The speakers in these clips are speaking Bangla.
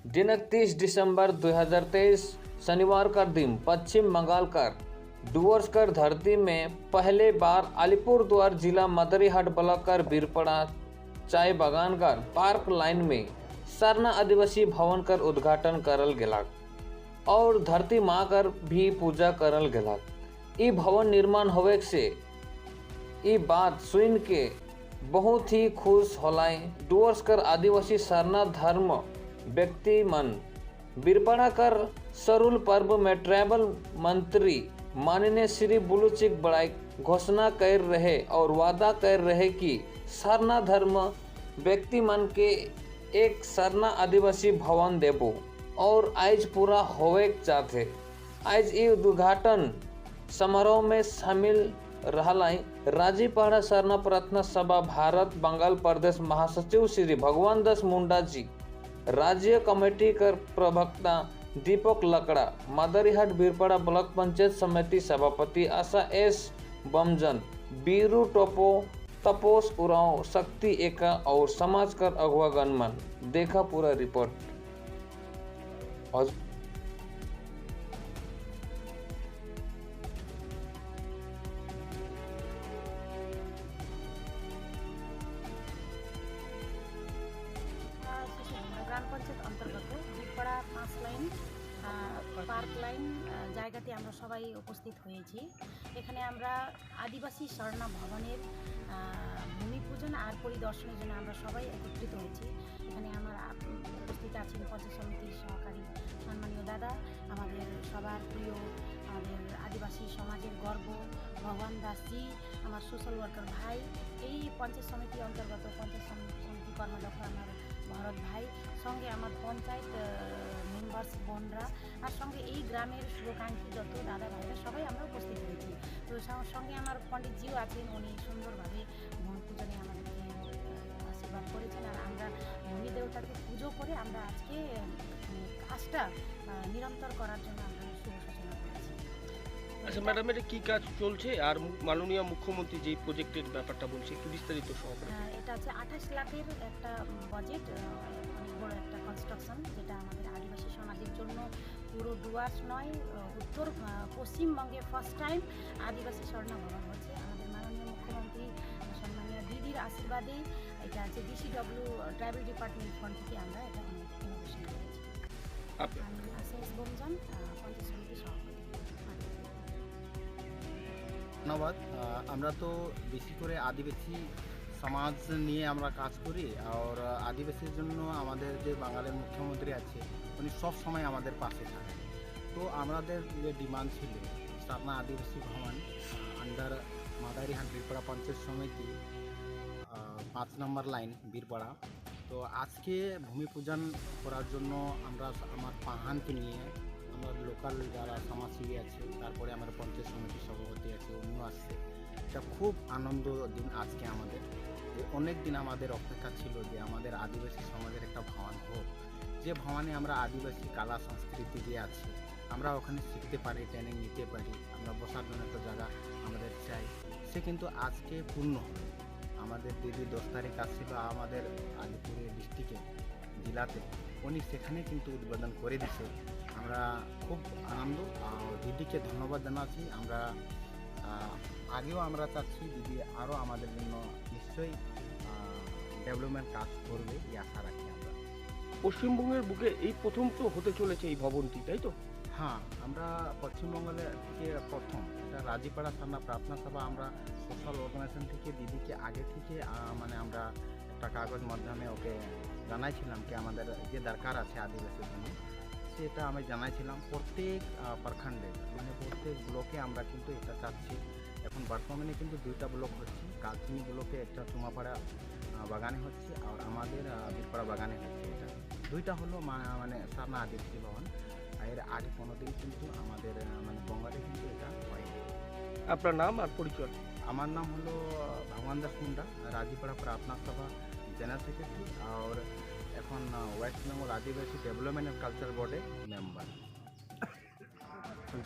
दिनांक 30 दिसंबर 2023 शनिवार का दिन पश्चिम बंगाल का डुवर्सकर धरती में पहले बार अलीपुरद्वार जिला मदरीहाट ब्लॉक कर बीरपड़ा चाय बागान कर पार्क लाइन में सरना आदिवासी भवन कर उद्घाटन करल गेलाक और धरती माँ कर भी पूजा करल गेलाक। ई भवन निर्माण होवे से ई बात सुन के बहुत ही खुश होलाय। डुवर्सकर आदिवासी सरना धर्म व्यक्ति मन बीरपड़ा कर सरुल पर्व में ट्राइबल मंत्री माननीय श्री बुलूचिक बड़ाई घोषणा कर रहे और वादा कर रहे कि सरना धर्म व्यक्ति मन के एक सरना आदिवासी भवन देबो और आज पूरा होवे चाहते। आज ये उद्घाटन समारोह में शामिल रहलाई राजीपाड़ा सरना प्रार्थना सभा भारत बंगाल प्रदेश महासचिव श्री भगवान दास मुंडा जी, राज्य कमेटी कर प्रवक्ता दीपक लकड़ा, मदरीहाट बीरपड़ा ब्लॉक पंचायत समिति सभापति आशा एस बमजन, बीरू टोपो, तपोस उराव, शक्ति एका और समाज कर अगुवा गणमन। देखा पूरा रिपोर्ट। গ্রাম পঞ্চায়েত অন্তর্গত বিরপাড়া 5 লাইন পার্ক লাইন জায়গাতে আমরা সবাই উপস্থিত হয়েছি। এখানে আমরা আদিবাসী স্বর্ণা ভবনের ভূমি পূজন আর পরিদর্শনের জন্য আমরা সবাই একত্রিত হয়েছি। এখানে আমার উপস্থিত আছেন পঞ্চায়েত সমিতির সহকারী সম্মানীয় দাদা, আমাদের সবার প্রিয় আমাদের আদিবাসী সমাজের গর্ব ভগবান দাসজি, আমার সোশ্যাল ওয়ার্কার ভাই, এই পঞ্চায়েত সমিতি অন্তর্গত পঞ্চায়েত সমিতি কর্মদক্ষ আমার ভরত ভাই, সঙ্গে আমার পঞ্চায়েত মেম্বার্স বোনরা, আর সঙ্গে এই গ্রামের শুভাকাঙ্ক্ষী যত দাদা ভাইরা সবাই আমরা উপস্থিত হয়েছি। তো সঙ্গে আমার পণ্ডিতজিও আছেন, উনি সুন্দরভাবে ভূমি পূজনে আমাদেরকে আশীর্বাদ করেছেন। আর আমরা ভূমি দেবতাকে পুজো করে আমরা আজকে কাজটা নিরন্তর করার জন্য আমরা শুভ সূচনা করেছি। আচ্ছা ম্যাডাম, এটা কী কাজ চলছে আর মাননীয় মুখ্যমন্ত্রী যে প্রজেক্টের ব্যাপারটা বলছে একটু বিস্তারিত সহকারে। এটা হচ্ছে 28 লাখের একটা বাজেট, অনেক বড় একটা কনস্ট্রাকশন, যেটা আমাদের আদিবাসী সমাজের জন্য পুরো ডুয়ার্স নয়, উত্তর পশ্চিমবঙ্গে ফার্স্ট টাইম আদিবাসী স্বর্ণা ভবন হচ্ছে। আমাদের মাননীয় মুখ্যমন্ত্রী সম্মানীয় দিদির আশীর্বাদে এটা হচ্ছে DCW ট্রাইবাল ডিপার্টমেন্ট ফান্ড থেকে আমরা এটা অনেক ইনোভেশন করেছি। আমি আশিস বোমজান, পঞ্চায়েত সমিতি সভাপতি। ধন্যবাদ। আমরা তো বেশি করে আদিবাসী সমাজ নিয়ে আমরা কাজ করি, আর আদিবাসীর জন্য আমাদের যে বাঙালির মুখ্যমন্ত্রী আছে উনি সব সময় আমাদের পাশে থাকেন। তো আমাদের যে ডিমান্ড ছিল সারনা আদিবাসী ভবন আন্ডার মাদারিহাট বীরপাড়া পঞ্চায়েত সমিতি 5 নম্বর লাইন বীরপাড়া, তো আজকে ভূমি পূজন করার জন্য আমরা আমার পাহানকে নিয়ে আমার লোকাল যারা সমাজসেবী আছে, তারপরে আমার পঞ্চায়েত সমিতির সভাপতি আছে, উনিও আসছে। এটা খুব আনন্দ দিন আজকে আমাদের, যে অনেক দিন আমাদের অপেক্ষা ছিল যে আমাদের আদিবাসী সমাজের একটা ভবন হোক, যে ভবনে আমরা আদিবাসী কলা সংস্কৃতি যে আছে আমরা ওখানে শিখতে পারি, ট্রেনিং নিতে পারি, আমরা বসার জন্য একটা জায়গা আমাদের চাই, সে কিন্তু আজকে পূর্ণ হবে। আমাদের দিদি 10 তারিখ আসছিল আমাদের আলিপুর ডিস্ট্রিক্টে জেলাতে, উনি সেখানে কিন্তু উদ্বোধন করে দিছে। আমরা খুব আনন্দ, দিদিকে ধন্যবাদ জানাচ্ছি। আমরা আগেও আমরা চাচ্ছি দিদি আরও আমাদের জন্য নিশ্চয়ই ডেভেলপমেন্ট কাজ করবে, এই আশা রাখি আমরা। পশ্চিমবঙ্গের বুকে এই প্রথম তো হতে চলেছে এই ভবনটি, তাই তো? হ্যাঁ, আমরা পশ্চিমবঙ্গের থেকে প্রথম এটা রাজীপাড়া সারনা প্রার্থনা সভা, আমরা সোশ্যাল অর্গানাইজেশন থেকে দিদিকে আগে থেকে মানে আমরা একটা কাগজ মাধ্যমে ওকে জানাইছিলাম কি আমাদের যে দরকার আছে আদিবাসীর জন্য, সেটা আমি জানাইছিলাম। প্রত্যেক প্রখণ্ডে মানে প্রত্যেক ব্লকে আমরা কিন্তু এটা চাচ্ছি। এখন বর্তমানে কিন্তু 2টা ব্লক হচ্ছে, কালচিনি ব্লকে একটা চুমাপাড়া বাগানে হচ্ছে, আর আমাদের বীরপাড়া বাগানে হচ্ছে। এটা 2টা হলো মানে সারনা আদিবাসী ভবন। এর আগে কোনোদিন কিন্তু আমাদের মানে বঙ্গালে কিন্তু এটা হয়নি। আপনার নাম আর পরিচয়? আমার নাম হলো ভগবান দাস মুন্ডা, রাজীপাড়া প্রার্থনা সভা জেনারেল সেক্রেটারি, আর এখন West Bengal Adivasi development and culture board member.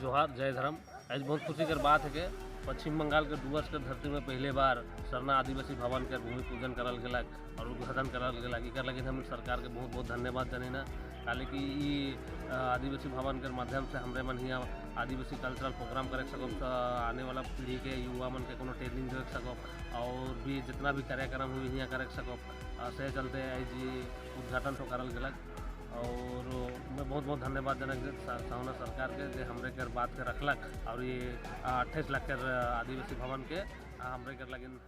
जोहार, जय धर्म। आज बहुत खुशी कर बात है कि पश्चिम बंगाल के डुवर्स के धरती में पहले बार सरना आदिवासी भवन के भूमि पूजन करल गेलक और उद्घाटन करल गेलक। एकर लगी हम सरकार के बहुत बहुत धन्यवाद जनेना। काले कि आदिवासी भवन के माध्यम से हमरे मन हियाँ आदिवासी कल्चरल प्रोग्राम करे सकब, आने वाला पीढ़ी के युवा मन के कोनो ट्रेनिंग दे सकब और भी जितना भी कार्यक्रम हुई हियाँ करे सकब। से चलते जी उद्घाटन तो करल गेलक और मैं बहुत बहुत धन्यवाद जनक सावना सरकार के जे हमरे के बात के रखलक और ये 28 लाख के आदिवासी भवन के हमरे के लगिन